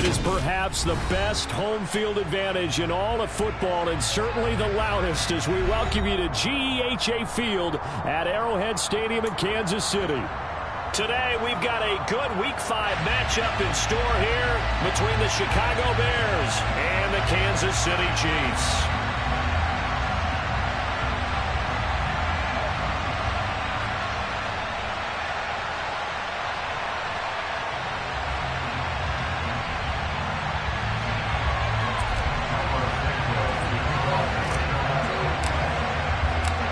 is perhaps the best home field advantage in all of football, and certainly the loudest, as we welcome you to GEHA Field at Arrowhead Stadium in Kansas City. Today, we've got a good Week 5 matchup in store here between the Chicago Bears and the Kansas City Chiefs.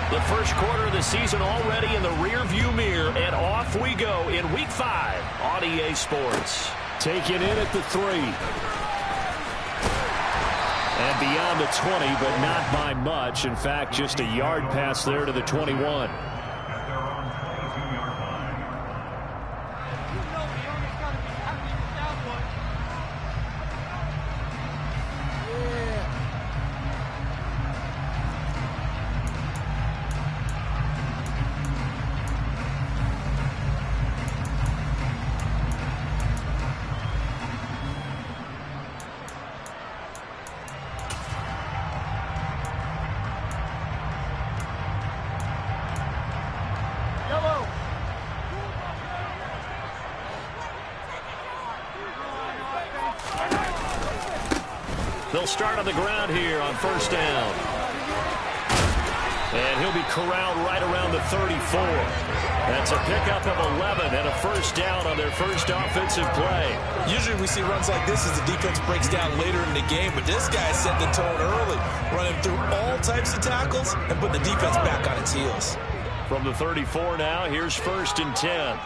The first quarter of the season already in the rear-view mirror, and off we go in Week 5 on EA Sports. Taken in at the 3. And beyond the 20, but not by much. In fact, just a yard pass there to the 21. They'll start on the ground here on first down. And he'll be corralled right around the 34. That's a pickup of 11 and a first down on their first offensive play. Usually we see runs like this as the defense breaks down later in the game, but this guy set the tone early, running through all types of tackles and put the defense back on its heels. From the 34 now, here's first and 10.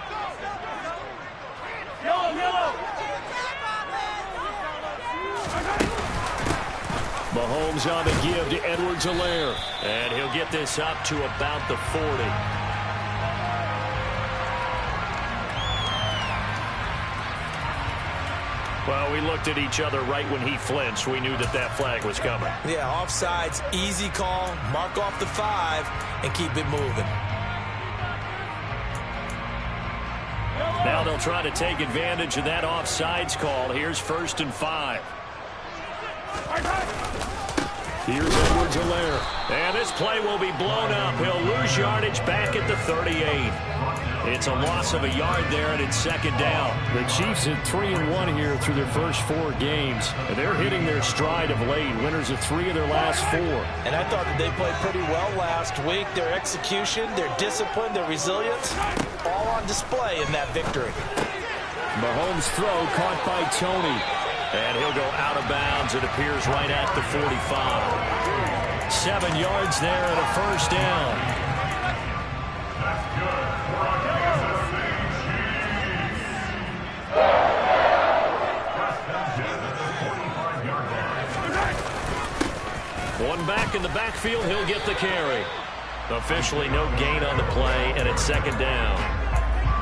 Mahomes on the give to Edwards-Helaire. And he'll get this up to about the 40. Well, we looked at each other right when he flinched. We knew that that flag was coming. Yeah, offsides, easy call, mark off the 5, and keep it moving. Now they'll try to take advantage of that offsides call. Here's first and 5. Here's Edwards-Helaire. And this play will be blown up. He'll lose yardage back at the 38. It's a loss of a yard there, and it's second down. The Chiefs at 3-1 here through their first 4 games. And they're hitting their stride of late. Winners of 3 of their last 4. And I thought that they played pretty well last week. Their execution, their discipline, their resilience, all on display in that victory. Mahomes' throw caught by Tony. And he'll go out of bounds. It appears right at the 45. 7 yards there and a first down. One back in the backfield. He'll get the carry. Officially no gain on the play, and it's second down.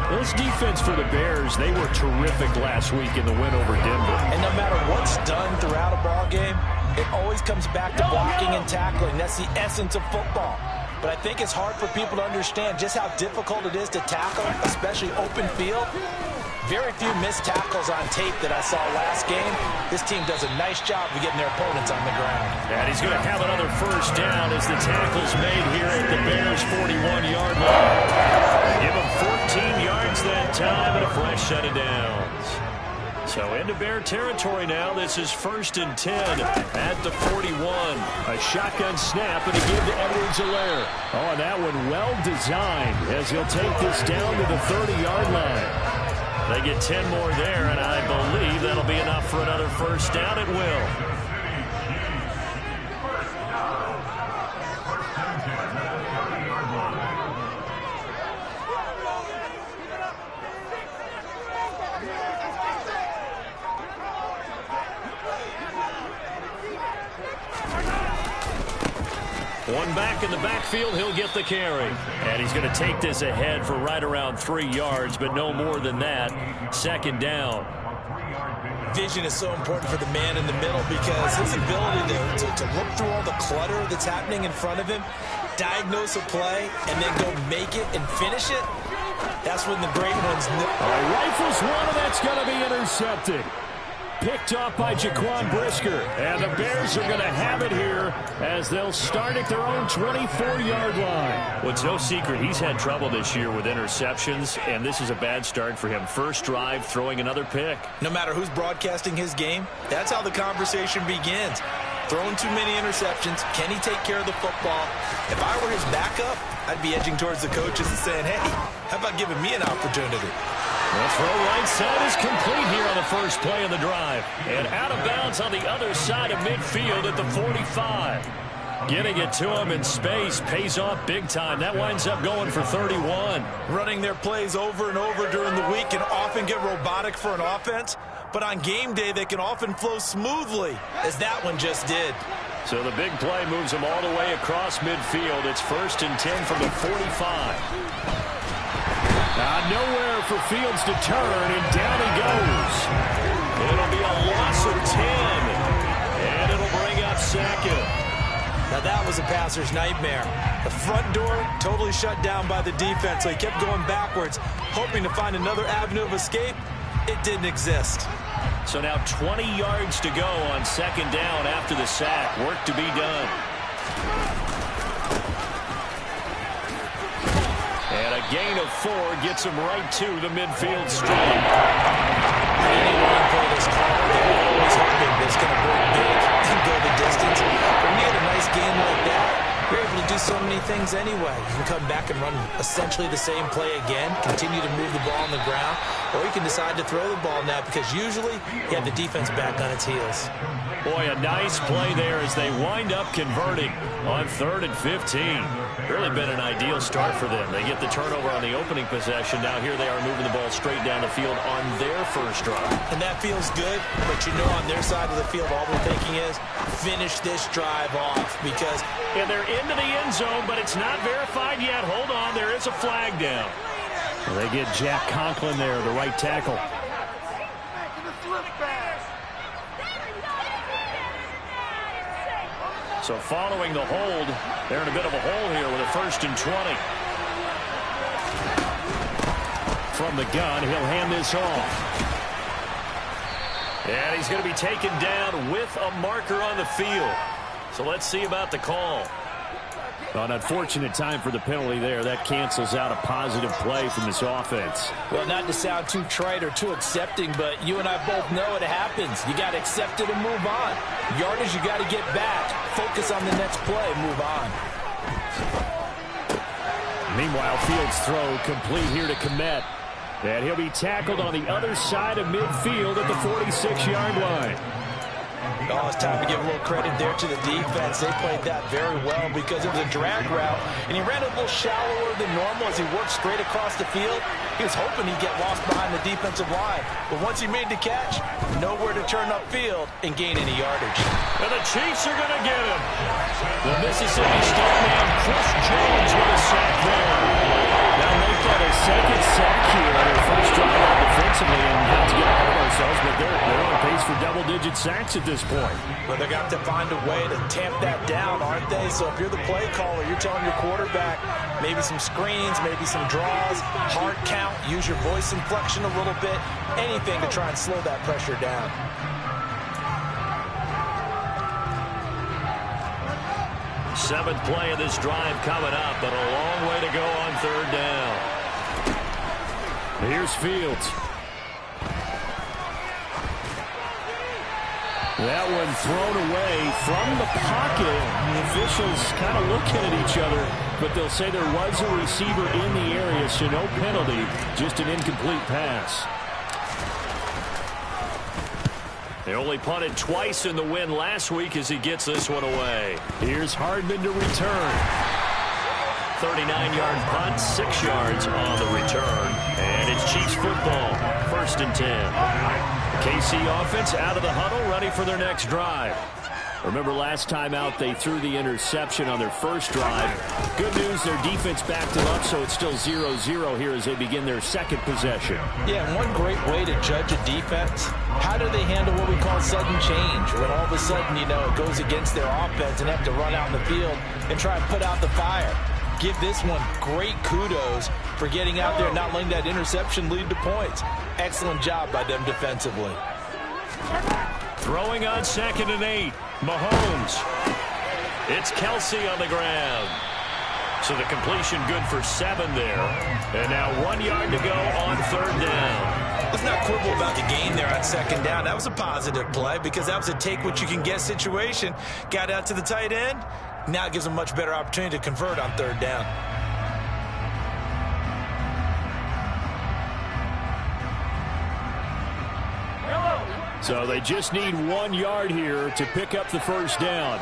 This defense for the Bears, they were terrific last week in the win over Denver. And no matter what's done throughout a ball game, it always comes back to blocking and tackling. That's the essence of football. But I think it's hard for people to understand just how difficult it is to tackle, especially open field. Very few missed tackles on tape that I saw last game. This team does a nice job of getting their opponents on the ground. And he's going to have another first down as the tackle's made here at the Bears' 41-yard line. Give him 14 yards that time and a fresh set of downs. So into Bear territory now. This is first and 10 at the 41. A shotgun snap and a give to Edwards-Helaire. Oh, and that one well designed as he'll take this down to the 30-yard line. They get 10 more there, and I believe that'll be enough for another first down. It will. One back in the backfield, he'll get the carry. And he's going to take this ahead for right around 3 yards, but no more than that. Second down. Vision is so important for the man in the middle because his ability to look through all the clutter that's happening in front of him, diagnose a play, and then go make it and finish it, that's when the great ones know. Rifles one, and that's going to be intercepted. picked off by Jaquan Brisker. And the Bears are going to have it here as they'll start at their own 24-yard line. Well, it's no secret he's had trouble this year with interceptions, and this is a bad start for him. First drive, throwing another pick. No matter who's broadcasting his game, that's how the conversation begins. Throwing too many interceptions. Can he take care of the football? If I were his backup, I'd be edging towards the coaches and saying, hey, how about giving me an opportunity? The throw right side is complete here on the first play of the drive. And out of bounds on the other side of midfield at the 45. Getting it to him in space pays off big time. That winds up going for 31. Running their plays over and over during the week can often get robotic for an offense. But on game day, they can often flow smoothly, as that one just did. So the big play moves them all the way across midfield. It's 1st and 10 from the 45. Nowhere for Fields to turn, and down he goes. It'll be a loss of 10, and it'll bring up 2nd. Now that was a passer's nightmare. The front door totally shut down by the defense, so he kept going backwards, hoping to find another avenue of escape. It didn't exist. So now 20 yards to go on 2nd down after the sack. Work to be done. And a gain of 4 gets him right to the midfield stripe. Anyone for this call, they're always hoping it's going to break big and go the distance. But when you get a nice game like that, you're able to do so many things anyway. You can come back and run essentially the same play again, continue to move the ball on the ground, or you can decide to throw the ball now because usually you have the defense back on its heels. Boy, a nice play there as they wind up converting on 3rd and 15. Really been an ideal start for them. They get the turnover on the opening possession. Now here they are moving the ball straight down the field on their first drive. And that feels good, but you know on their side of the field all they're thinking is finish this drive off because... And they're into the end zone, but it's not verified yet. Hold on, there is a flag down. They get Jack Conklin there, the right tackle. So following the hold, they're in a bit of a hole here with a 1st and 20. From the gun, he'll hand this off. And he's going to be taken down with a marker on the field. So let's see about the call. An unfortunate time for the penalty there. That cancels out a positive play from this offense. Well, not to sound too trite or too accepting, but you and I both know it happens. You got to accept it and move on. Yardage, you got to get back. Focus on the next play. Move on. Meanwhile, Fields' throw complete here to Kmet. And he'll be tackled on the other side of midfield at the 46-yard line. Oh, it's time to give a little credit there to the defense. They played that very well because it was a drag route, and he ran a little shallower than normal as he worked straight across the field. He was hoping he'd get lost behind the defensive line, but once he made the catch, nowhere to turn upfield and gain any yardage. And the Chiefs are going to get him. The Mississippi State man, Chris Jones, with a sack there. Now make that a 2nd sack here on their first drive out defensively, and not to get ahead of ourselves, but they're on pace for double-digit sacks at this point. Well, they're going to have to find a way to tamp that down, aren't they? So if you're the play caller, you're telling your quarterback maybe some screens, maybe some draws, hard count, use your voice inflection a little bit, anything to try and slow that pressure down. Seventh play of this drive coming up, but a long way to go on 3rd down. Here's Fields. That one thrown away from the pocket. The officials kind of looking at each other, but they'll say there was a receiver in the area, so no penalty, just an incomplete pass. They only punted twice in the win last week as he gets this one away. Here's Hardman to return. 39-yard punt, 6 yards on the return. And it's Chiefs football, 1st and 10. KC offense out of the huddle, ready for their next drive. Remember last time out they threw the interception on their first drive. Good news, their defense backed them up, so it's still 0-0 here as they begin their 2nd possession. Yeah, and one great way to judge a defense, how do they handle what we call sudden change? When all of a sudden, you know, it goes against their offense and they have to run out in the field and try and put out the fire. Give this one great kudos for getting out there and not letting that interception lead to points. Excellent job by them defensively. Throwing on 2nd and 8. Mahomes. It's Kelsey on the ground. So the completion good for 7 there. And now 1 yard to go on 3rd down. Let's not quibble about the gain there on 2nd down. That was a positive play because that was a take-what-you-can-get situation. Got out to the tight end. Now it gives them a much better opportunity to convert on 3rd down. So they just need 1 yard here to pick up the 1st down.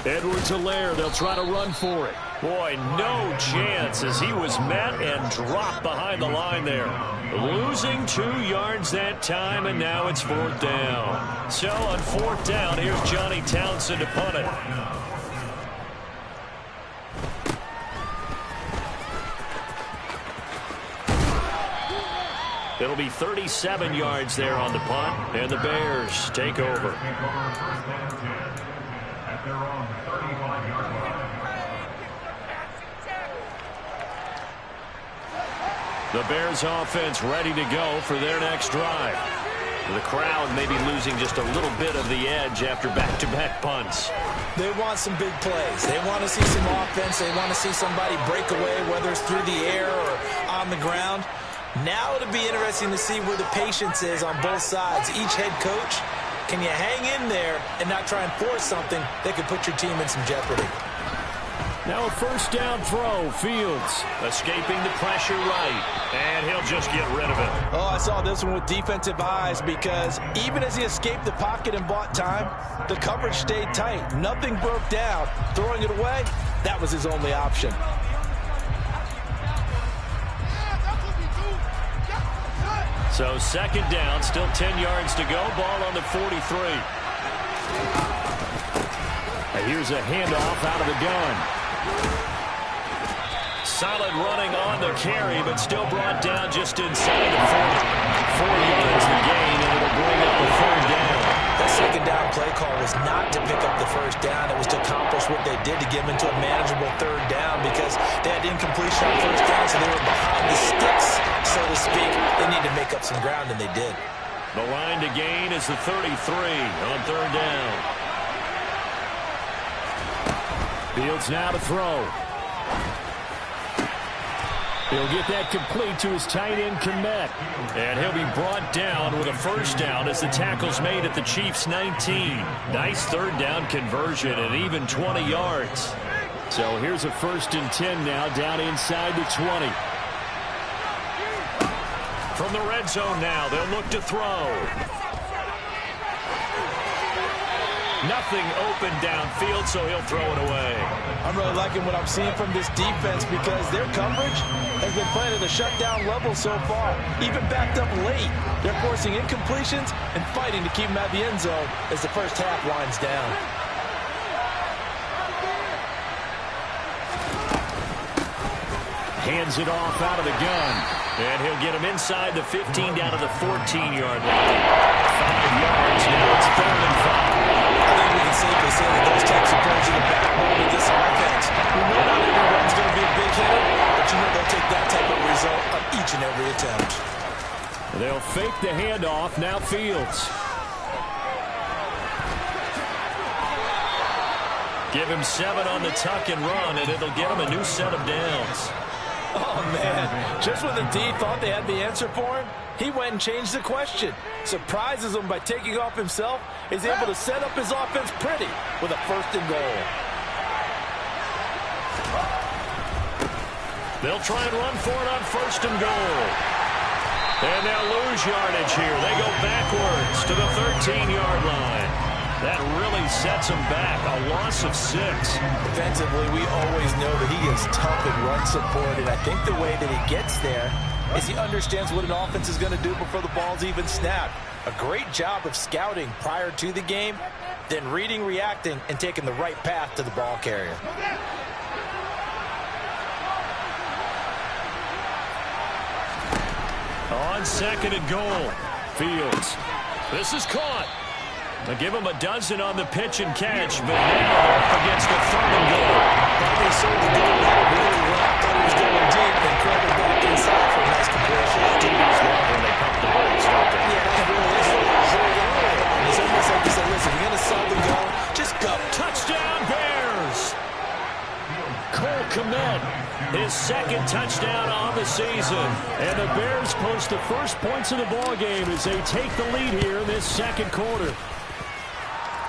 Edwards-Helaire, they'll try to run for it. Boy, no chance as he was met and dropped behind the line there. Losing 2 yards that time, and now it's 4th down. So on 4th down, here's Johnny Townsend to punt it. It'll be 37 yards there on the punt, and the Bears take over. The Bears offense ready to go for their next drive. The crowd may be losing just a little bit of the edge after back-to-back punts. They want some big plays. They want to see some offense. They want to see somebody break away, whether it's through the air or on the ground. Now it'll be interesting to see where the patience is on both sides. Each head coach, can you hang in there and not try and force something that could put your team in some jeopardy? Now a 1st down throw. Fields escaping the pressure right, and he'll just get rid of it. Oh, I saw this one with defensive eyes because even as he escaped the pocket and bought time, the coverage stayed tight. Nothing broke down. Throwing it away, that was his only option. So 2nd down, still 10 yards to go. Ball on the 43. And here's a handoff out of the gun. Solid running on the carry, but still brought down just inside the 40. 4 yards the gain, and it'll bring up the 3rd down. That 2nd down play call was not to pick up the 1st down. It was to accomplish what they did to get them into a manageable 3rd down because they had incompletion on 1st down, so they were behind the sticks, so to speak. They need to make up some ground, and they did. The line to gain is the 33 on 3rd down. Fields now to throw. He'll get that complete to his tight end, Kmet. And he'll be brought down with a 1st down as the tackle's made at the Chiefs' 19. Nice 3rd down conversion and even 20 yards. So here's a 1st and 10 now down inside the 20. From the red zone now, they'll look to throw. Nothing open downfield, so he'll throw it away. I'm really liking what I'm seeing from this defense because their coverage has been playing at a shutdown level so far. Even backed up late, they're forcing incompletions and fighting to keep them at the end zone as the 1st half winds down. Hands it off out of the gun. And he'll get him inside the 15 down to the 14-yard line. 5 yards, now it's 3rd and 5. I think we can safely say that those types of plays are the backbone of this offense. We know not every run's going to be a big hitter, but you know they'll take that type of result on each and every attempt. They'll fake the handoff. Now Fields. Give him 7 on the tuck and run, and it'll get him a new set of downs. Oh, man. Just when the D thought they had the answer for him, he went and changed the question. Surprises him by taking off himself. Is able to set up his offense pretty with a 1st and goal. They'll try and run for it on 1st and goal. And they'll lose yardage here. They go backwards to the 13-yard line. That really sets him back. A loss of 6. Defensively, we always know that he is tough in run support, and I think the way that he gets there is he understands what an offense is going to do before the ball's even snapped. A great job of scouting prior to the game, then reading, reacting, and taking the right path to the ball carrier. On 2nd and goal, Fields. This is caught. They'll give him a dozen on the pitch and catch, but now they're up against a 3rd and goal. They sold the goal really well. Thought he was going deep and crowded back inside for a nice completion. His second touchdown on the season. And the Bears post the first points of the ballgame as they take the lead here in this second quarter.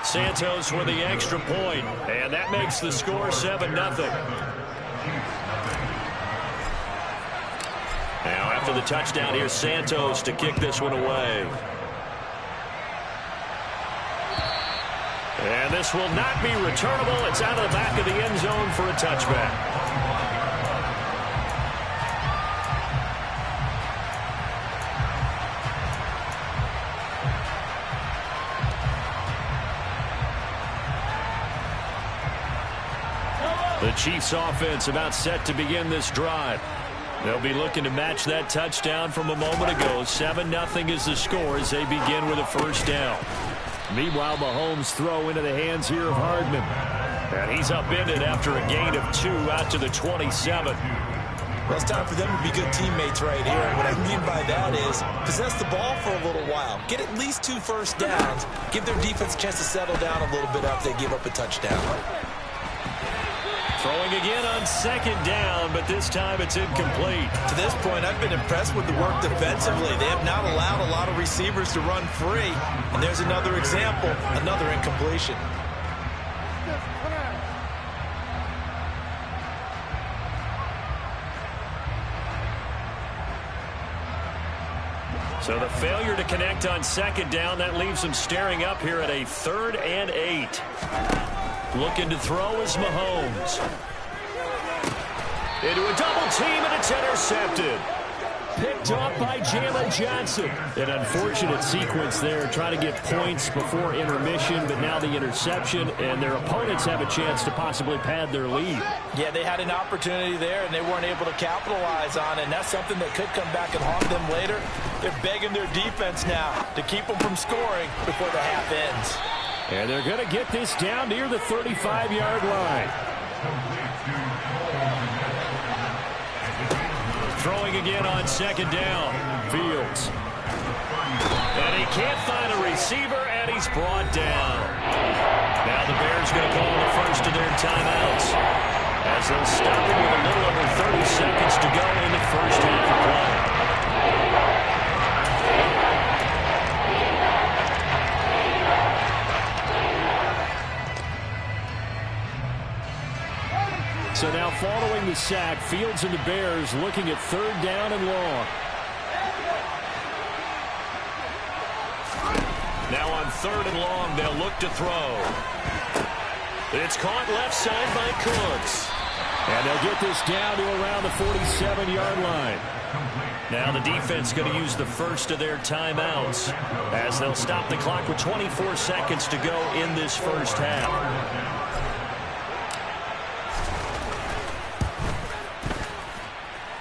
Santos with the extra point, and that makes the score 7-0. Now after the touchdown, here's Santos to kick this one away. And this will not be returnable. It's out of the back of the end zone for a touchback. The Chiefs offense about set to begin this drive. They'll be looking to match that touchdown from a moment ago. 7-0 is the score as they begin with a first down. Meanwhile, Mahomes throw into the hands here of Hardman. And he's upended after a gain of 2 out to the 27. Well, it's time for them to be good teammates right here. And what I mean by that is possess the ball for a little while. Get at least 2 first downs. Give their defense a chance to settle down a little bit after they give up a touchdown. Throwing again on second down, but this time it's incomplete. To this point, I've been impressed with the work defensively. They have not allowed a lot of receivers to run free. And there's another example, another incompletion. So the failure to connect on second down, that leaves them staring up here at a 3rd and 8. Looking to throw is Mahomes. Into a double team, and it's intercepted. Picked off by Jalen Johnson. An unfortunate sequence there, trying to get points before intermission, but now the interception, and their opponents have a chance to possibly pad their lead. Yeah, they had an opportunity there, and they weren't able to capitalize on it, and that's something that could come back and haunt them later. They're begging their defense now to keep them from scoring before the half ends. And they're going to get this down near the 35-yard line. Throwing again on second down. Fields. And he can't find a receiver, and he's brought down. Now the Bears going to call the first of their timeouts, as they'll stop it with a little over 30 seconds to go in the first half of play. So now following the sack, Fields and the Bears looking at 3rd down and long. Now on 3rd and long, they'll look to throw. It's caught left side by Cooks. And they'll get this down to around the 47-yard line. Now the defense going to use the first of their timeouts, as they'll stop the clock with 24 seconds to go in this first half.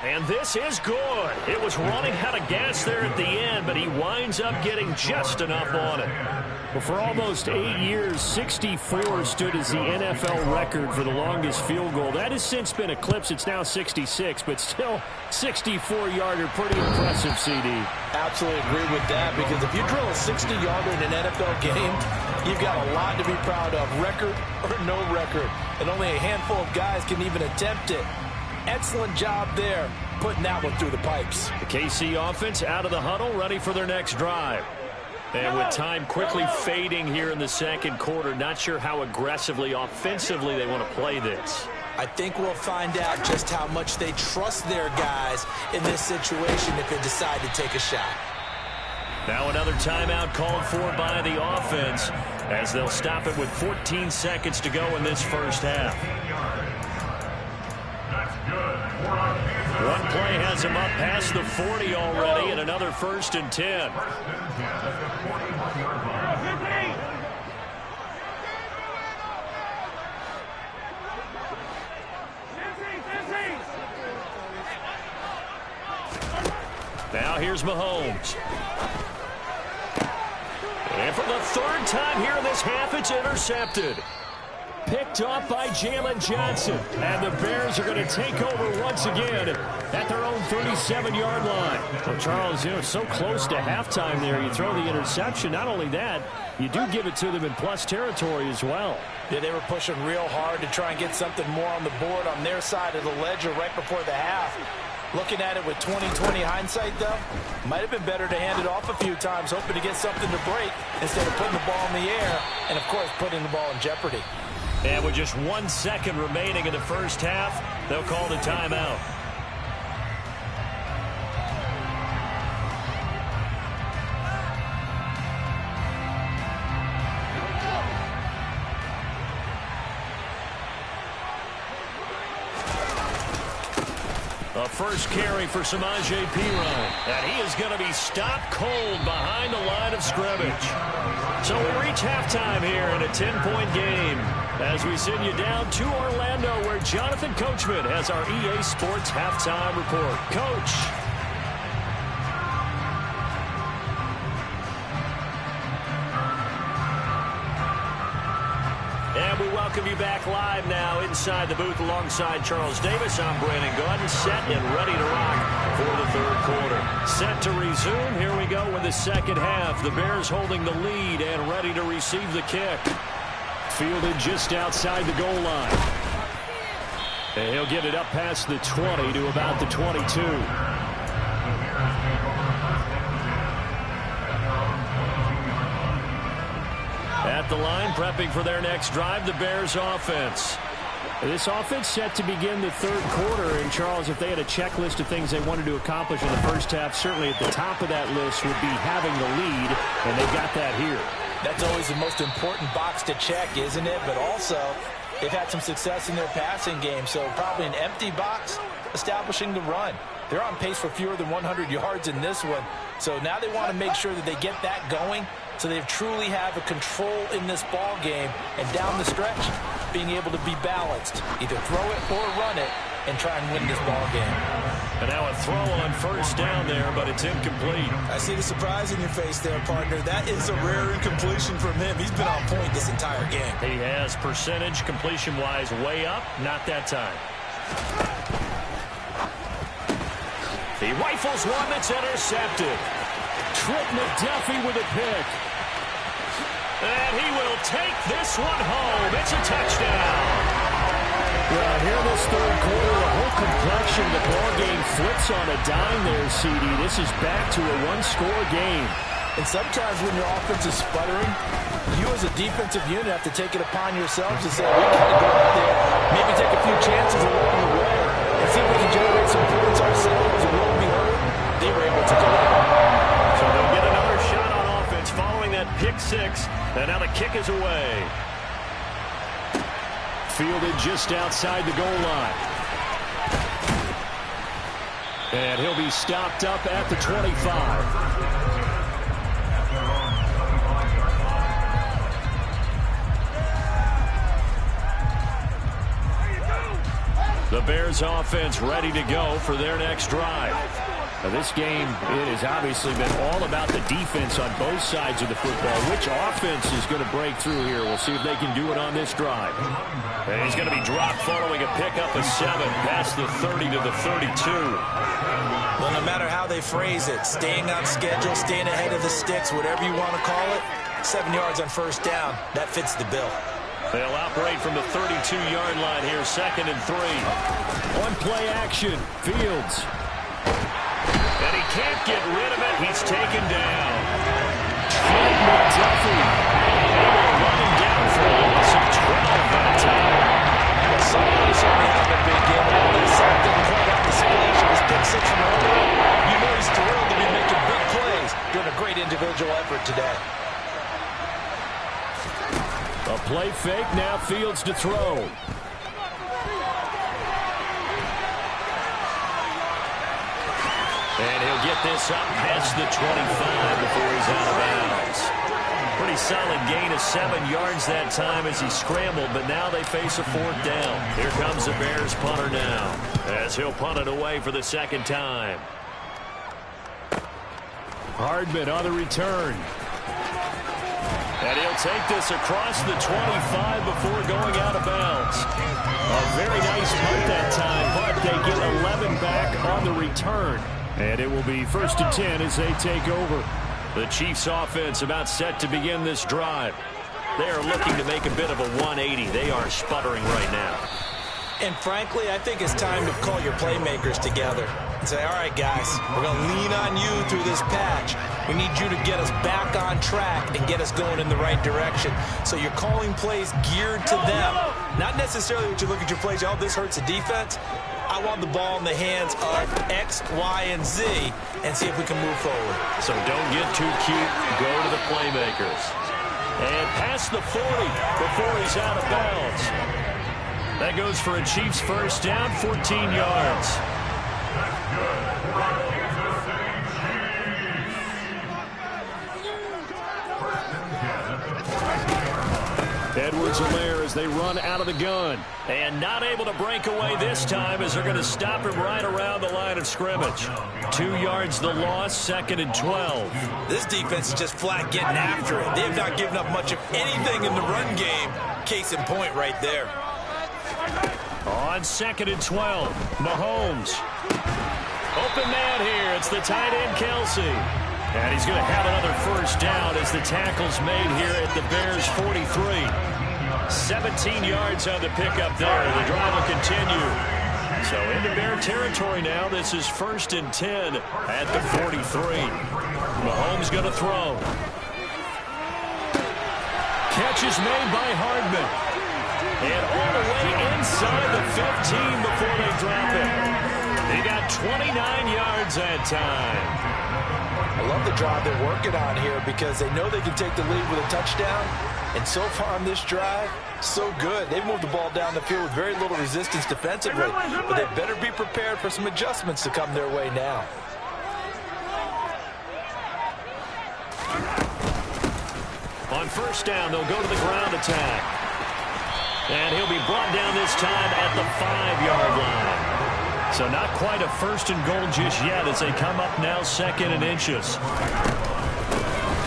And this is good. It was running out of gas there at the end, but he winds up getting just enough on it. Well, for almost 8 years, 64 stood as the NFL record for the longest field goal. That has since been eclipsed. It's now 66, but still 64-yarder. Pretty impressive, CD. Absolutely agree with that, because if you drill a 60-yarder in an NFL game, you've got a lot to be proud of, record or no record. And only a handful of guys can even attempt it. Excellent job there, putting that one through the pipes. The KC offense out of the huddle, ready for their next drive. And with time quickly fading here in the second quarter, not sure how aggressively, offensively they want to play this. I think we'll find out just how much they trust their guys in this situation if they decide to take a shot. Now another timeout called for by the offense, as they'll stop it with 14 seconds to go in this first half. One play has him up past the 40 already, and another 1st and 10. Now here's Mahomes. And for the 3rd time here in this half, it's intercepted. picked off by Jalen Johnson. And the Bears are going to take over once again at their own 37-yard line. Well, Charles, so close to halftime there. You throw the interception. Not only that, you do give it to them in plus territory as well. Yeah, they were pushing real hard to try and get something more on the board on their side of the ledger right before the half. Looking at it with 20/20 hindsight, though, might have been better to hand it off a few times, hoping to get something to break instead of putting the ball in the air and, of course, putting the ball in jeopardy. And with just 1 second remaining in the first half, they'll call the timeout. A first carry for Samaje Perine. And he is going to be stopped cold behind the line of scrimmage. So we reach halftime here in a 10-point game as we send you down to Orlando where Jonathan Coachman has our EA Sports halftime report. Coach. And we welcome you back live now inside the booth alongside Charles Davis. I'm Brandon Gaudin, set and ready to rock for the third quarter. Set to resume. Here we go in the second half. The Bears holding the lead and ready to receive the kick. Fielded just outside the goal line. And he'll get it up past the 20 to about the 22. At the line, prepping for their next drive, the Bears offense. This offense set to begin the third quarter. And, Charles, if they had a checklist of things they wanted to accomplish in the first half, certainly at the top of that list would be having the lead, and they've got that here. That's always the most important box to check, isn't it? But also, they've had some success in their passing game, so probably an empty box establishing the run. They're on pace for fewer than 100 yards in this one, so now they want to make sure that they get that going so they truly have a control in this ball game, and down the stretch, being able to be balanced, either throw it or run it, and try and win this ball game. And now a throw on first down there, but it's incomplete. I see the surprise in your face there, partner. That is a rare incompletion from him. He's been on point this entire game. He has percentage completion-wise way up, not that time. He rifles one that's intercepted. Trent McDuffie with a pick. And he will take this one home. It's a touchdown. Well, here in this third quarter, the whole complexion of the ball game flips on a dime there, CD. This is back to a one-score game. And sometimes when your offense is sputtering, you as a defensive unit have to take it upon yourselves to say, we got to go out there, maybe take a few chances along the way, and see if we can generate some points ourselves, and we'll be hurt. They were able to deliver. So they'll get another shot on offense following that pick six, and now the kick is away. Fielded just outside the goal line. And he'll be stopped up at the 25. The Bears offense ready to go for their next drive. Now this game, it has obviously been all about the defense on both sides of the football. Which offense is going to break through here? We'll see if they can do it on this drive. And he's going to be dropped following a pickup of 7 past the 30 to the 32. Well, no matter how they phrase it, staying on schedule, staying ahead of the sticks, whatever you want to call it, 7 yards on first down, that fits the bill. They'll operate from the 32-yard line here, 2nd and 3. On play action, Fields. And he can't get rid of it. He's taken down. Trent McDuffie able to run him down for a loss of 12 that time. Well, somebody certainly has a big game. All that sack didn't quite have the splash of his pick 6 from earlier. You know he's thrilled to be making big plays. Doing a great individual effort today. A play fake, now Fields to throw. And he'll get this up past the 25 before he's out of bounds. Pretty solid gain of 7 yards that time as he scrambled, but now they face a 4th down. Here comes the Bears punter now, as he'll punt it away for the second time. Hardman on the return. And he'll take this across the 25 before going out of bounds. A very nice punt that time, but they get 11 back on the return. And it will be 1st and 10 as they take over. The Chiefs offense about set to begin this drive. They are looking to make a bit of a 180. They are sputtering right now. And frankly, I think it's time to call your playmakers together and say, all right, guys, we're going to lean on you through this patch. We need you to get us back on track and get us going in the right direction. So you're calling plays geared to them. Not necessarily what you look at your plays, oh, this hurts the defense. I want the ball in the hands of X, Y, and Z and see if we can move forward. So don't get too cute. Go to the playmakers. And past the 40 before he's out of bounds. That goes for a Chiefs first down, 14 yards. Edwards-Helaire as they run out of the gun. And not able to break away this time as they're going to stop him right around the line of scrimmage. 2 yards the loss, 2nd and 12. This defense is just flat getting after it. They have not given up much of anything in the run game. Case in point right there. On 2nd and 12, Mahomes. Open man here. It's the tight end, Kelsey. And he's going to have another first down as the tackle's made here at the Bears' 43. 17 yards on the pickup there. The drive will continue. So into Bear territory now. This is 1st and 10 at the 43. Mahomes going to throw. Catch is made by Hardman. And all the way inside the 15 before they drop it. They got 29 yards that time. I love the drive they're working on here because they know they can take the lead with a touchdown. And so far on this drive, so good. They've moved the ball down the field with very little resistance defensively. But they better be prepared for some adjustments to come their way now. On first down, they'll go to the ground attack. And he'll be brought down this time at the 5-yard line. So not quite a 1st and goal just yet as they come up now 2nd and inches.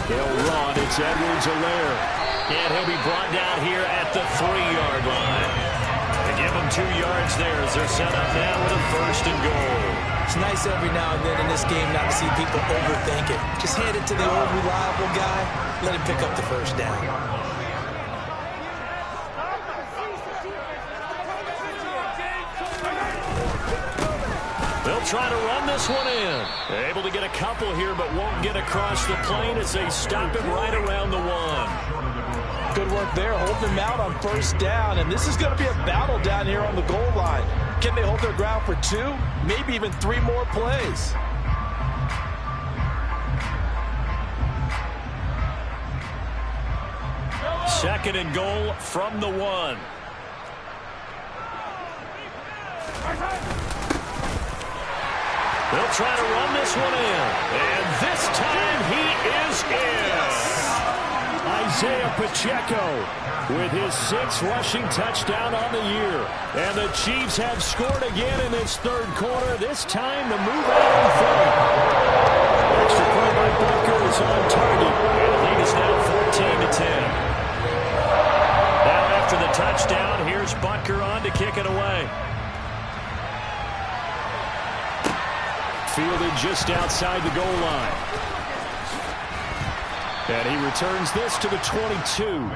They'll run. It's Edwards-Helaire. And he'll be brought down here at the 3-yard line. They give him 2 yards there as they're set up now with a 1st and goal. It's nice every now and then in this game not to see people overthink it. Just hand it to the old reliable guy. Let him pick up the first down. They'll try to run this one in. They're able to get a couple here, but won't get across the plane as they stop him right around the 1. Good work there, holding him out on first down. And this is going to be a battle down here on the goal line. Can they hold their ground for 2, maybe even 3 more plays? Second and goal from the 1. They'll try to run this one in. And this time he is in. Isaiah Pacheco with his 6th rushing touchdown on the year. And the Chiefs have scored again in this 3rd quarter. This time to move out in front. Extra point by Butker is on target. And the lead is now 14-10. Now after the touchdown, here's Butker on to kick it away. Fielded just outside the goal line. And he returns this to the 22.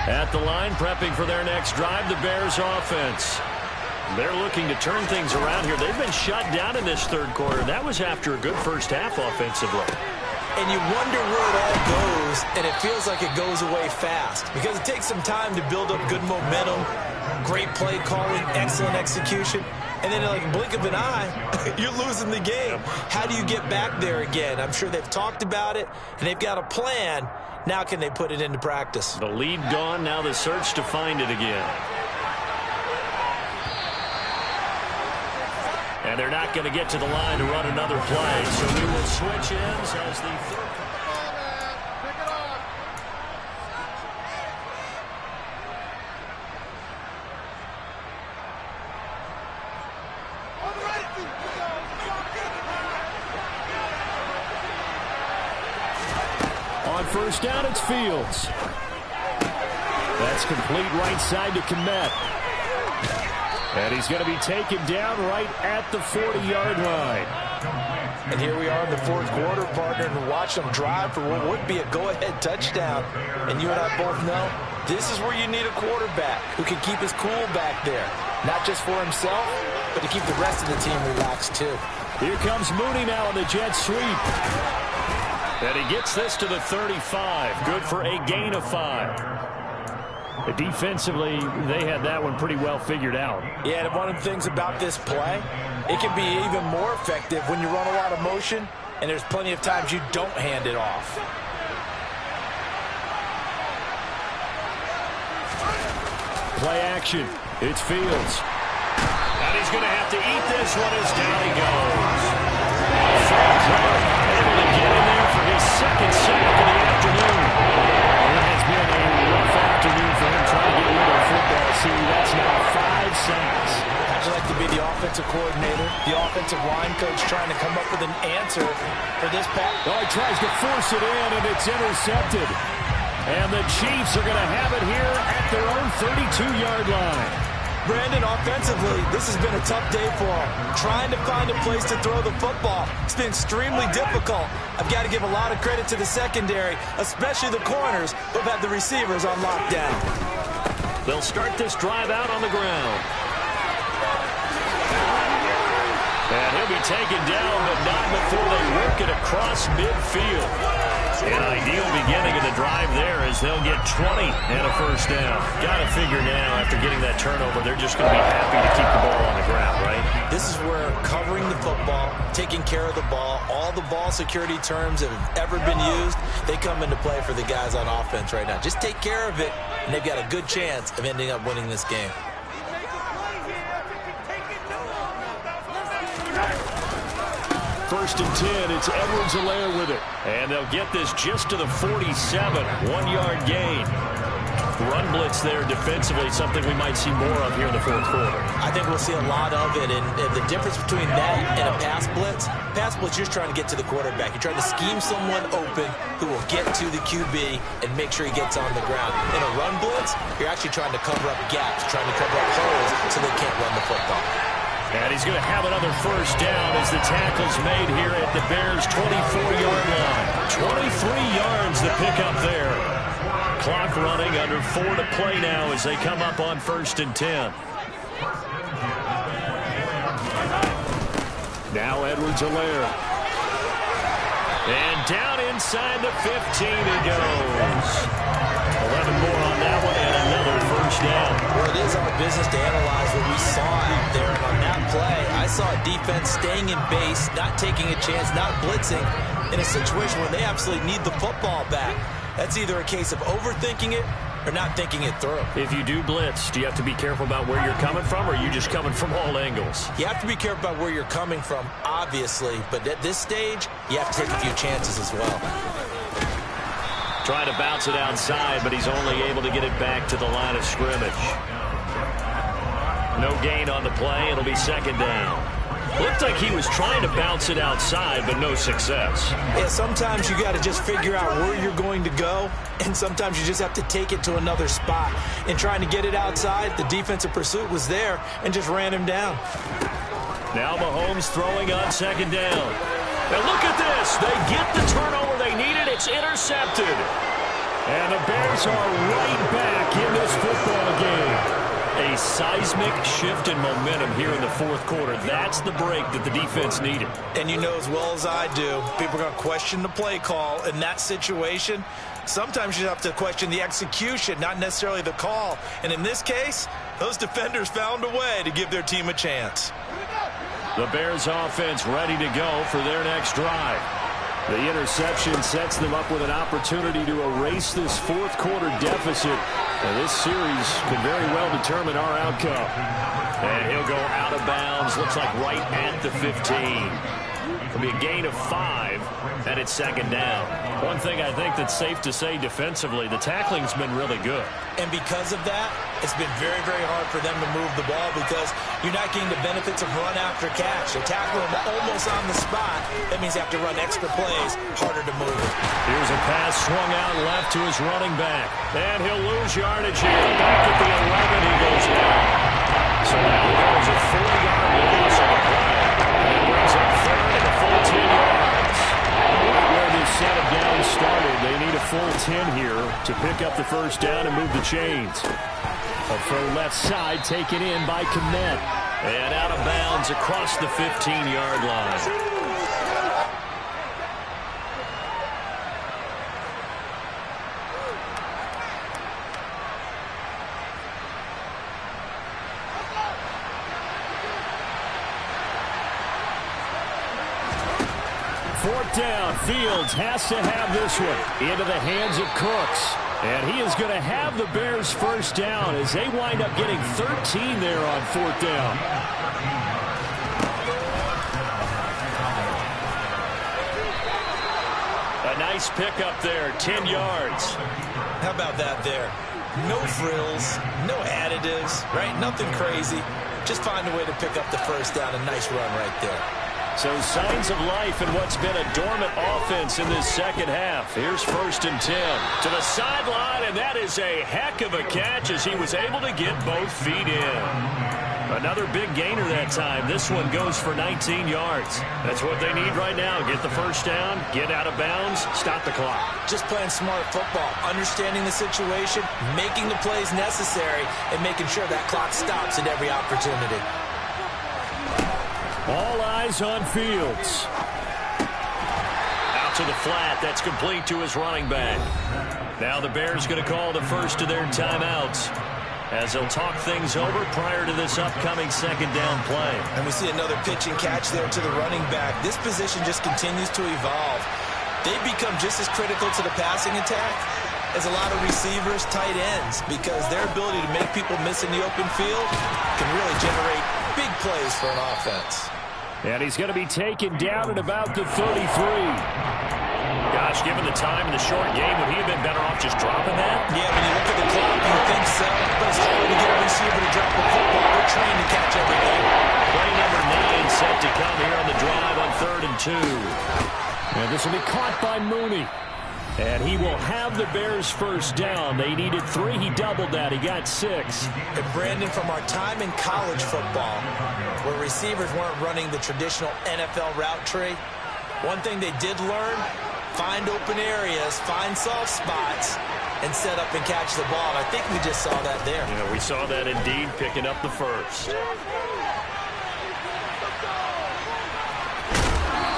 At the line, prepping for their next drive, the Bears offense. They're looking to turn things around here. They've been shut down in this 3rd quarter. That was after a good first half offensively. And you wonder where it all goes, and it feels like it goes away fast because it takes some time to build up good momentum, great play calling, excellent execution, and then like a blink of an eye, you're losing the game. How do you get back there again? I'm sure they've talked about it, and they've got a plan. Now can they put it into practice? The lead gone, now the search to find it again. And they're not going to get to the line to run another play, so we will switch ends as the 3rd. 3rd first down, it's Fields. That's complete right side to Kmet. And he's going to be taken down right at the 40-yard line. And here we are in the fourth quarter, partner, and watch them drive for what would be a go-ahead touchdown. And you and I both know this is where you need a quarterback who can keep his cool back there. Not just for himself, but to keep the rest of the team relaxed too. Here comes Mooney now on the jet sweep. And he gets this to the 35. Good for a gain of 5. Defensively, they had that one pretty well figured out. Yeah, and one of the things about this play, it can be even more effective when you run a lot of motion, and there's plenty of times you don't hand it off. Play action. It's Fields. And he's going to have to eat this one as down he goes. Frank Clark able to get in there for his second sack of the afternoon. It has been a rough afternoon for him trying to get rid of football. See, that's now 5 sacks. How'd you like to be the offensive coordinator, the offensive line coach trying to come up with an answer for this pass? Oh, he tries to force it in, and it's intercepted. And the Chiefs are going to have it here at their own 32-yard line. Brandon, offensively, this has been a tough day for him. Trying to find a place to throw the football. It's been extremely difficult. I've got to give a lot of credit to the secondary, especially the corners who have had the receivers on lockdown. They'll start this drive out on the ground. And he'll be taken down, but not before they work it across midfield. An ideal beginning of the drive there as they'll get 20 and a first down. Got to figure now, after getting that turnover, they're just going to be happy to keep the ball on the ground, right? This is where covering the football, taking care of the ball, all the ball security terms that have ever been used, they come into play for the guys on offense right now. Just take care of it, and they've got a good chance of ending up winning this game. First and 10, it's Edwards-Helaire with it. And they'll get this just to the 47, 1-yard gain. Run blitz there defensively, something we might see more of here in the fourth quarter. I think we'll see a lot of it, and the difference between that and a pass blitz, you're just trying to get to the quarterback. You're trying to scheme someone open who will get to the QB and make sure he gets on the ground. In a run blitz, you're actually trying to cover up gaps, trying to cover up holes so they can't run the football. And he's going to have another first down as the tackle's made here at the Bears' 24-yard line. 23 yards the pickup there. Clock running, under 4 to play now as they come up on first and 10. Now Edwards-Helaire. And down inside the 15 he goes. 11 more on that one and another first down. Well, it is our business to analyze what we saw out there. And on that play, I saw a defense staying in base, not taking a chance, not blitzing, in a situation where they absolutely need the football back. That's either a case of overthinking it or not thinking it through. If you do blitz, do you have to be careful about where you're coming from, or are you just coming from all angles? You have to be careful about where you're coming from, obviously. But at this stage, you have to take a few chances as well. Trying to bounce it outside, but he's only able to get it back to the line of scrimmage. No gain on the play. It'll be second down. Looked like he was trying to bounce it outside, but no success. Yeah, sometimes you got to just figure out where you're going to go, and sometimes you just have to take it to another spot. In trying to get it outside, the defensive pursuit was there and just ran him down. Now Mahomes throwing on second down. And look at this. They get the turnover they needed. It's intercepted. And the Bears are right back in this football game. A seismic shift in momentum here in the fourth quarter. That's the break that the defense needed. And you know as well as I do, people are going to question the play call in that situation. Sometimes you have to question the execution, not necessarily the call. And in this case, those defenders found a way to give their team a chance. The Bears offense ready to go for their next drive. The interception sets them up with an opportunity to erase this fourth quarter deficit. And this series could very well determine our outcome. And he'll go out of bounds, looks like right at the 15. It'll be a gain of 5. And it's second down. One thing I think that's safe to say defensively, the tackling's been really good. And because of that, it's been very, very hard for them to move the ball because you're not getting the benefits of run after catch. They're tackling them almost on the spot. That means they have to run extra plays, harder to move it. Here's a pass swung out left to his running back. And he'll lose yardage here. Back at the 11, he goes down. So now there's a 4-yard loss on the play. And it brings up third and a full 10 yards. Right where this set of downs started, they need a full 10 here to pick up the first down and move the chains. A throw left side taken in by Kmet. And out of bounds across the 15-yard line. Fourth down, Fields has to have this one into the hands of Cooks. And he is going to have the Bears first down as they wind up getting 13 there on fourth down. A nice pickup there, 10 yards. How about that there? No frills, no additives, right? Nothing crazy. Just find a way to pick up the first down. A nice run right there. So signs of life in what's been a dormant offense in this second half. Here's first and 10 to the sideline, and that is a heck of a catch as he was able to get both feet in. Another big gainer that time. This one goes for 19 yards. That's what they need right now. Get the first down, get out of bounds, stop the clock. Just playing smart football, understanding the situation, making the plays necessary, and making sure that clock stops at every opportunity. All eyes on Fields. Out to the flat. That's complete to his running back. Now the Bears going to call the first of their timeouts as they'll talk things over prior to this upcoming second down play. And we see another pitch and catch there to the running back. This position just continues to evolve. They become just as critical to the passing attack as a lot of receivers, tight ends, because their ability to make people miss in the open field can really generate big plays for an offense. And he's going to be taken down at about the 33. Gosh, given the time in the short game, would he have been better off just dropping that? Yeah, when you look at the clock, you think so. But it's hard to get a receiver to drop a football. They're trained to catch everything. Play number 9 set to come here on the drive on 3rd and 2. And this will be caught by Mooney. And he will have the Bears first down. They needed 3. He doubled that. He got 6. And Brandon, from our time in college football, where receivers weren't running the traditional NFL route tree, one thing they did learn, find open areas, find soft spots, and set up and catch the ball. I think we just saw that there. Yeah, we saw that indeed, picking up the first.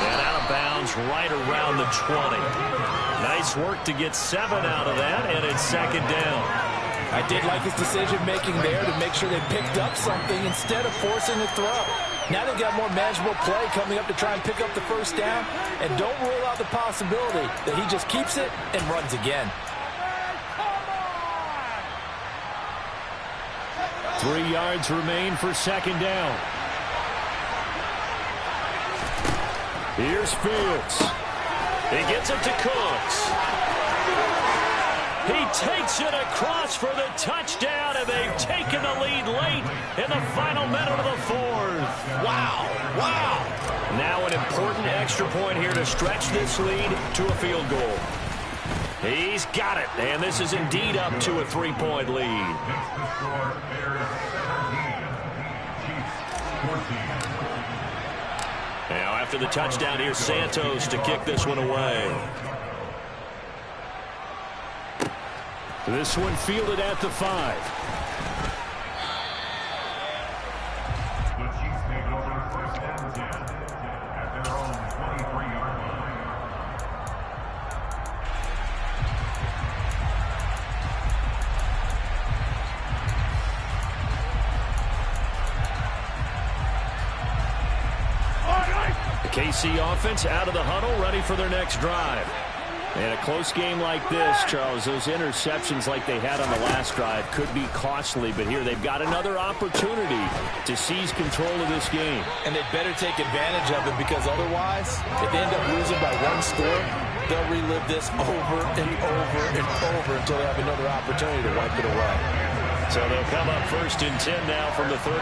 And out of bounds right around the 20. Nice work to get 7 out of that, and it's second down. I did like his decision-making there to make sure they picked up something instead of forcing the throw. Now they've got more manageable play coming up to try and pick up the first down, and don't rule out the possibility that he just keeps it and runs again. 3 yards remain for second down. Here's Fields. He gets it to Cooks. He takes it across for the touchdown, and they've taken the lead late in the final minute of the 4th. Wow, wow. Now an important extra point here to stretch this lead to a field goal. He's got it, and this is indeed up to a 3-point lead. Now after the touchdown, here's Santos to kick this one away. This one fielded at the 5. The Chiefs take over first and 10 at their own 23-yard line. The KC offense out of the huddle, ready for their next drive. And a close game like this, Charles, those interceptions like they had on the last drive could be costly. But here they've got another opportunity to seize control of this game. And they better take advantage of it, because otherwise, if they end up losing by one score, they'll relive this over and over and over until they have another opportunity to wipe it away. So they'll come up 1st and 10 now from the 33.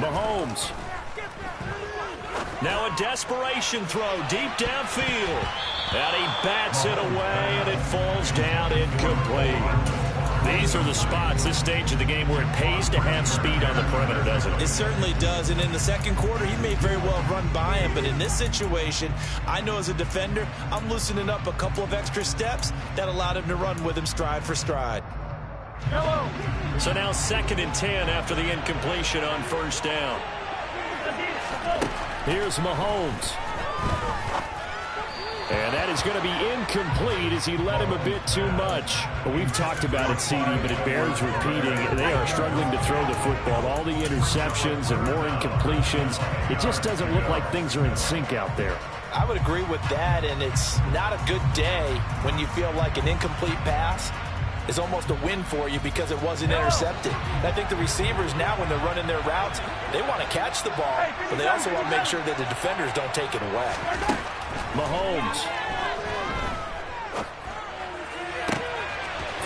Mahomes. Now a desperation throw deep downfield. And he bats it away, and it falls down incomplete. These are the spots, this stage of the game, where it pays to have speed on the perimeter, doesn't it? It certainly does, and in the second quarter, he may very well run by him, but in this situation, I know as a defender, I'm loosening up a couple of extra steps that allowed him to run with him stride for stride. So now 2nd and 10 after the incompletion on 1st down. Here's Mahomes. And that is going to be incomplete as he led him a bit too much. Well, we've talked about it, CD, but it bears repeating. They are struggling to throw the football. All the interceptions and more incompletions. It just doesn't look like things are in sync out there. I would agree with that, and it's not a good day when you feel like an incomplete pass is almost a win for you because it wasn't intercepted. And I think the receivers now, when they're running their routes, they want to catch the ball, but they also want to make sure that the defenders don't take it away. Mahomes.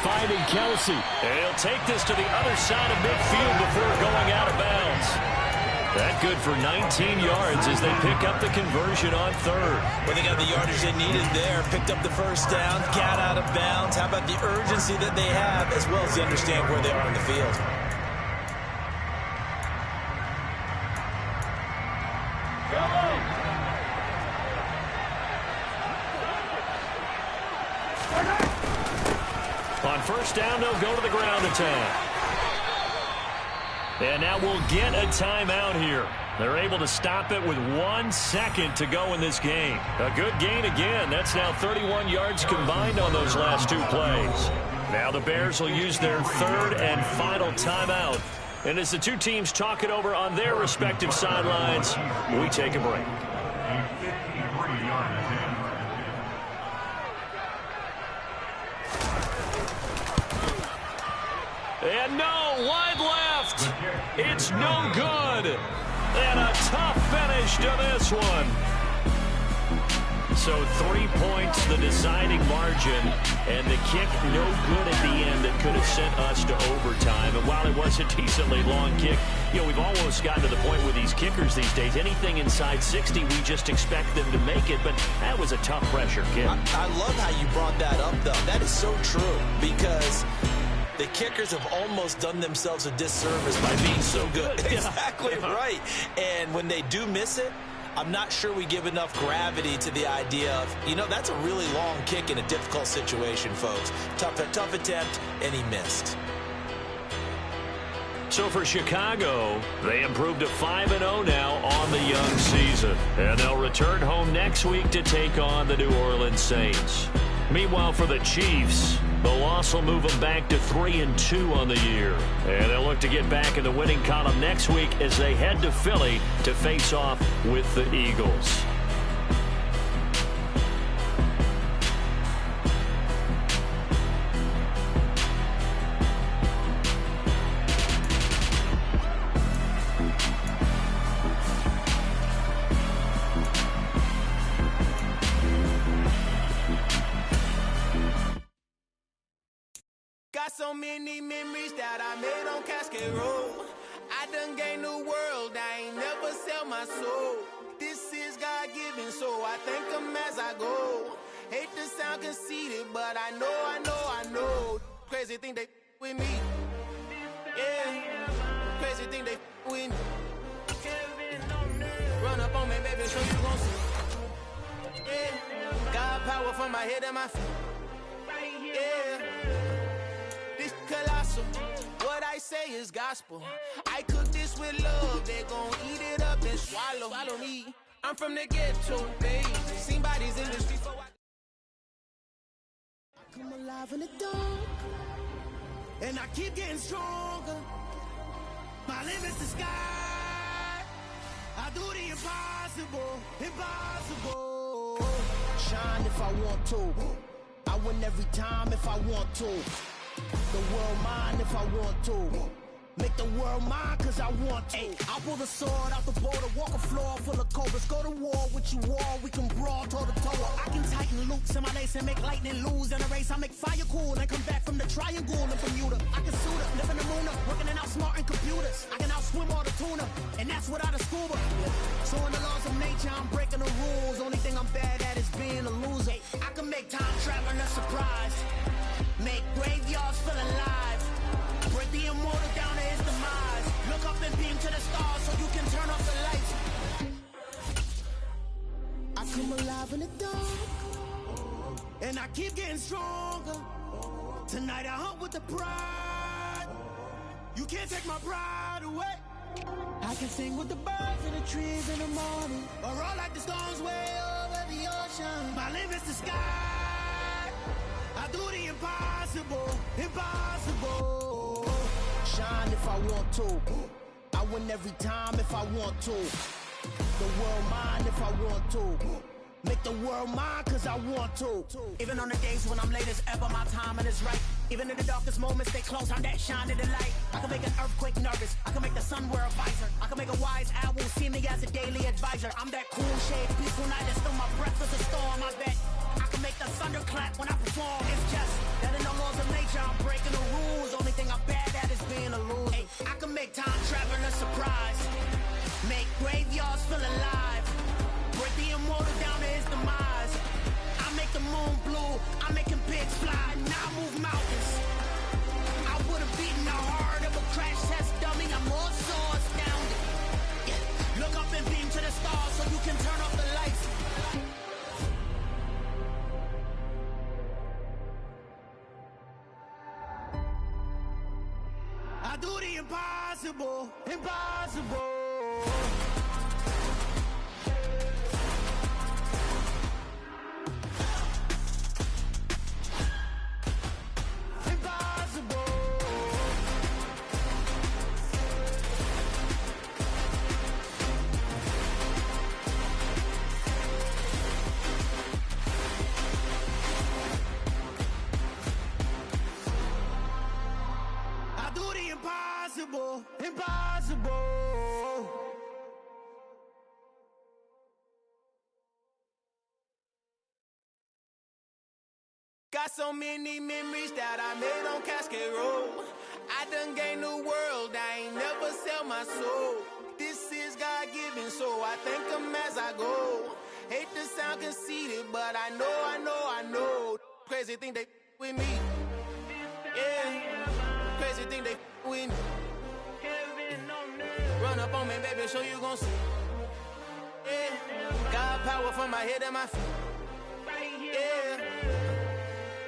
Finding Kelsey. He'll take this to the other side of midfield before going out of bounds. That good for 19 yards as they pick up the conversion on 3rd. Well, they got the yardage they needed there. Picked up the 1st down, got out of bounds. How about the urgency that they have, as well as they understand where they are in the field? On 1st down, they'll go to the ground attack. And now we'll get a timeout here. They're able to stop it with 1 second to go in this game. A good gain again. That's now 31 yards combined on those last 2 plays. Now the Bears will use their 3rd and final timeout. And as the two teams talk it over on their respective sidelines, we take a break. And no, wide left. It's no good. And a tough finish to this one. So 3 points, the deciding margin, and the kick no good at the end that could have sent us to overtime. And while it was a decently long kick, you know, we've almost gotten to the point with these kickers these days. Anything inside 60, we just expect them to make it, but that was a tough pressure kick. I love how you brought that up, though. That is so true, because the kickers have almost done themselves a disservice by being so good. Exactly right. And when they do miss it, I'm not sure we give enough gravity to the idea of, you know, that's a really long kick in a difficult situation, folks. Tough attempt, and he missed. So for Chicago, they improved to 5-0 now on the young season. And they'll return home next week to take on the New Orleans Saints. Meanwhile, for the Chiefs, the loss will move them back to 3-2 on the year. And they'll look to get back in the winning column next week as they head to Philly to face off with the Eagles. Got so many memories that I made on Cascade Road. I done gained the world, I ain't never sell my soul. This is God-given, so I thank him as I go. Hate to sound conceited, but I know. Crazy thing they with me. Yeah, crazy thing they with me. Run up on me, baby, so you gon' see. Yeah, God power from my head and my feet. Yeah. Colossal, what I say is gospel. I cook this with love, they gon' eat it up and swallow me. I'm from the ghetto, baby. Seen bodies in the streets, so I come alive in the dark, and I keep getting stronger. My limit's the sky. I do the impossible. impossible, impossible. Shine if I want to. I win every time if I want to. The world mine if I want to. Make the world mine cause I want to. Ay, I'll pull the sword out the border, walk a floor full of cobras. Go to war with you all, we can brawl toe to toe. I can tighten loops in my lace and make lightning lose in a race. I make fire cool and come back from the triangle in Bermuda. I can suit up, live in the moon up, working and outsmarting computers. I can outswim all the tuna, and that's without a scuba. So in the laws of nature, I'm breaking the rules. Only thing I'm bad at is being a loser. I can make time traveling a surprise, make graveyards feel alive. Break the immortal down to his demise. Look up and beam to the stars so you can turn off the lights. I come alive in the dark, and I keep getting stronger. Tonight I hunt with the pride. You can't take my pride away. I can sing with the birds and the trees in the morning, or roll like the storms way over the ocean. My limits the sky. I do the impossible, impossible. Shine if I want to. I win every time if I want to. The world mine if I want to. Make the world mine cause I want to. Even on the days when I'm late as ever, my timing is right. Even in the darkest moments, stay close, I'm that shine in the light. I can make an earthquake nervous, I can make the sun wear a visor. I can make a wise owl see me as a daily advisor. I'm that cool shade, peaceful night that still my breath is a storm, I bet. I can make the thunder clap when I perform. It's just that in the laws of nature, I'm breaking the rules. Only thing I'm bad at is being a loser. Ay, I can make time traveling a surprise, make graveyards feel alive. Break the immortal down to his demise. I make the moon blue, I'm making pigs fly. Now I move mountains. I would have beaten the heart of a crash test dummy. I'm more so astounded. Yeah. Look up and beam to the stars so you can turn off the lights. I do the impossible, impossible. Impossible, impossible. Got so many memories that I made on Cascade Road. I done gained the world, I ain't never sell my soul. This is God-given, so I thank him as I go. Hate to sound conceited, but I know. Crazy thing they with me. Yeah, crazy thing they with me. Run up on me, baby, show you gon' see. Yeah, God power from my head and my feet. Yeah,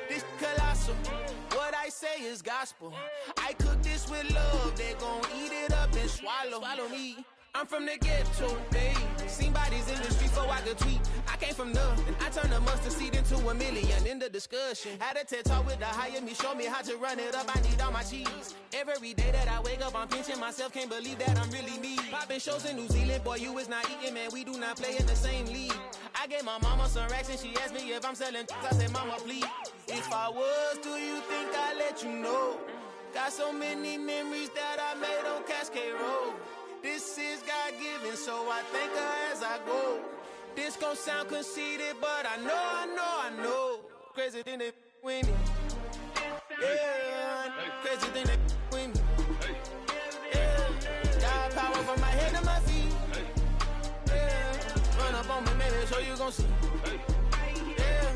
this colossal. What I say is gospel. I cook this with love, they gon' eat it up and swallow me. I'm from the ghetto, babe. Seen bodies in the street so I could tweet. I came from nothing. I turned a mustard seed into a million in the discussion. Had a TED talk with the higher me, show me how to run it up. I need all my cheese. Every day that I wake up, I'm pinching myself. Can't believe that I'm really me. Popping shows in New Zealand, boy, you is not eating, man. We do not play in the same league. I gave my mama some racks and she asked me if I'm selling. I said, mama, please. If I was, do you think I'd let you know? Got so many memories that I made on Cascade Road. This is God-given, so I thank her as I go. This gon' sound conceited, but I know. Crazy thing they with me. Yeah, crazy thing they with me. Yeah, God power from my head to my feet. Yeah, run up on me, maybe so you gon' see. Yeah.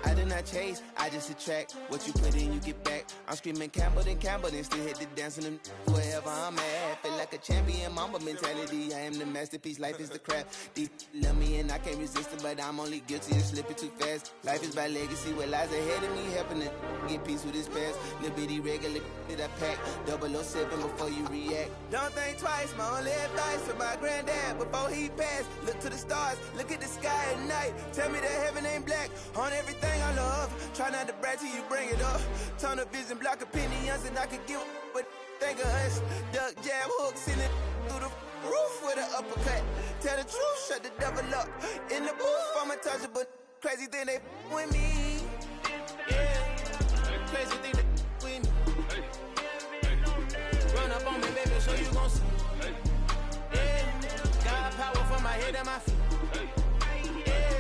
I did not chase, I just attract. What you put in, you get back. I'm screaming Campbell, then still hit the dance and wherever I'm at. Feel like a champion, mamba mentality. I am the masterpiece, life is the craft. Deep love me and I can't resist it, but I'm only guilty of slipping too fast. Life is by legacy, what lies ahead of me, helping to get peace with his past. Little bitty regular that I pack, 007 before you react. Don't think twice, my only advice for my granddad before he passed. Look to the stars, look at the sky at night. Tell me that heaven ain't black on everything I love. Try not to brag till you bring it up. Tunnel vision, block opinions, and I could give what think of us. Duck, jab, hook, send it through the roof with an uppercut. Tell the truth, shut the devil up. In the booth, I'm untouchable. Crazy thing they with me. Yeah. Crazy thing they with me. Run up on me, baby, so you gon' see. Yeah. Got power from my head and my feet. Yeah.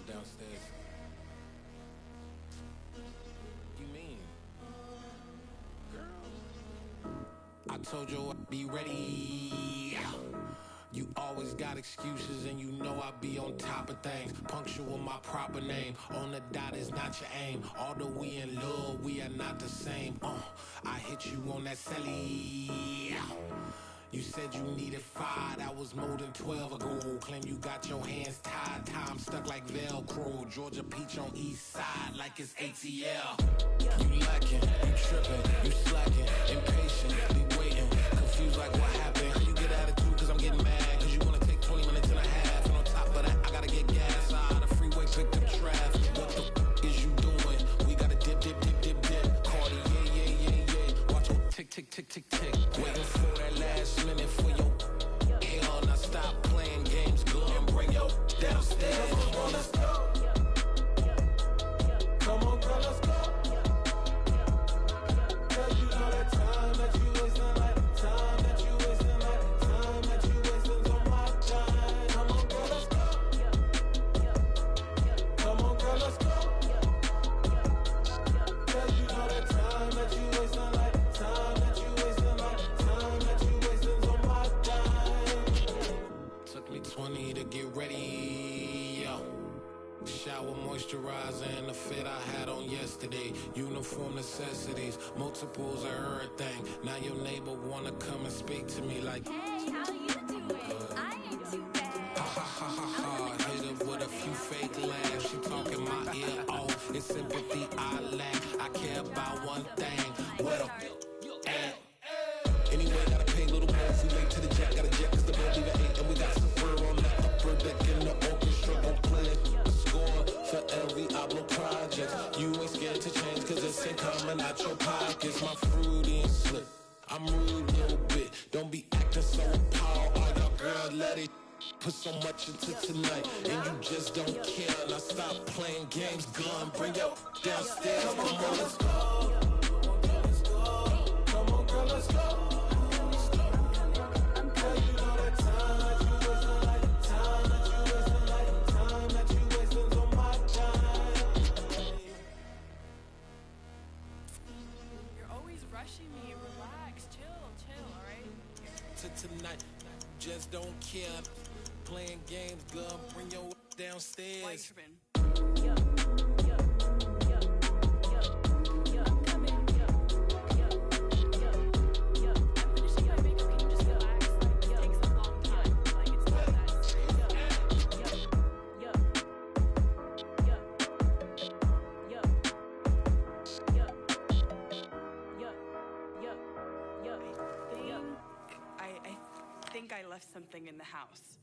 Downstairs. You mean? Girl, I told you I'd be ready. You always got excuses and you know I be on top of things. Punctual my proper name. On the dot is not your aim. Although we in love, we are not the same. I hit you on that celly. You said you needed 5, that was more than 12 ago. Claim you got your hands tied, time stuck like Velcro. Georgia Peach on east side like it's ATL. You lacking, you tripping, you slacking, impatient, be waiting, confused like what happened. You get attitude cause I'm getting mad, cause you wanna take 20 minutes and a half. And on top of that, I gotta get gas out of the freeway, pick up traffic. What the is you doing? We gotta dip, dip, dip, dip, dip. Cardi, yeah. Watch your tick, tick, tick, tick, tick. Waiting for that last minute for your hell. Now stop playing games, go and bring your downstairs. Come on, let's go. Come on, girl, let's go. Girl, you know that time that you wasting, like time that you wasting, like time that you wasting on my time. Come on, girl, let's go. Come on, girl, let's go. Girl, you know that time that you wasting, like time that you wasting, like time that you wasting on my time. Took me 20 to get ready, yo. Shower moisturizer and the fit I had on yesterday. Uniform necessities, multiples of everything. Now your neighbor wanna come and speak to me like, hey, how you doing? I ain't too bad. Ha ha ha ha ha. Hit her with a few fake laughs. She talking my ear off. It's sympathy I lack. I care about one thing. What up? Anyway, gotta pay a little more if we late to the jet. Gotta jet cause the boat leave at 8. And we got some fur on the upper deck in the orchestra. Gon' play it. Score for every Ablo project. You ain't scared to change cause it's ain't coming out your pockets. My fruity and slip. I'm rude a little bit. Don't be acting so appalled. All y'all girls let it put so much into tonight. And you just don't care. Now stop playing games. Gun, bring your downstairs. Come on, let's go. Come on, girl, let's go. Rushing me, relax, chill, alright? Tonight, just don't care. Playing games, girl, bring your downstairs. Why you tripping? I'm coming. I'm finishing my makeup, can you just relax? Like, this takes a long time. Like, it's not that serious. I think I left something in the house.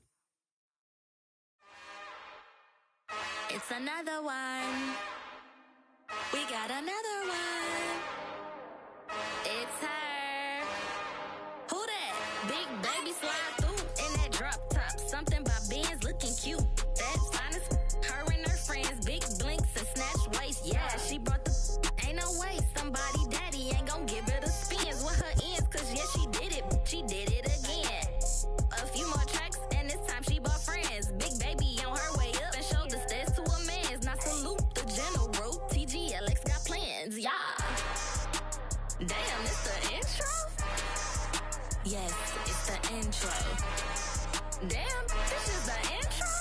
It's another one. We got another one. It's her. Who that? Big baby slide through in that drop top. Something about Benz looking cute. That's fine as her and her friends. Big blinks and snatch waist. Yeah, she brought the ain't no way. Somebody daddy ain't gon' give her the spins with her ends. Cause yeah, she did it. She did it again. A few more tracks and this time she bought friends. Big baby on her way up and showed the stairs to a man's. Now salute the general. TGLX got plans, yeah. Damn, it's the intro? Yes, it's the intro. Damn, this is the intro?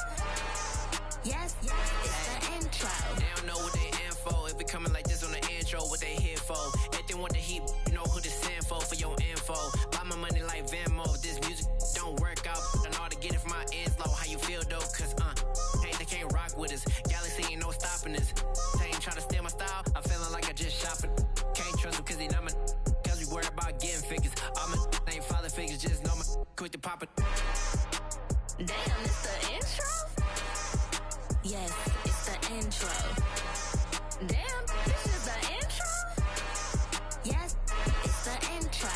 Yes, it's the intro. They don't know what they in for. If it coming like this on the intro, what they here for? Everything want the heat, you know who to send for your info. Buy my money like Venmo. If this music don't work out, and all to get it from my ends low. How you feel though? Cause hey, they can't rock with us. Galaxy ain't no stopping us. They ain't try to steal my style. pop it. Damn, it's the intro? Yes, it's the intro. Damn, this is the intro? Yes, it's the intro.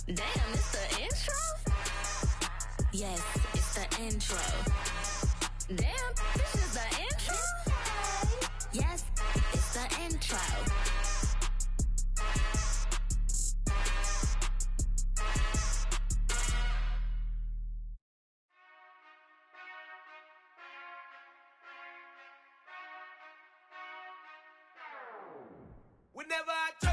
Damn, it's the intro? Yes, it's the intro. Damn, this is the intro? Yes, it's the intro. Whenever I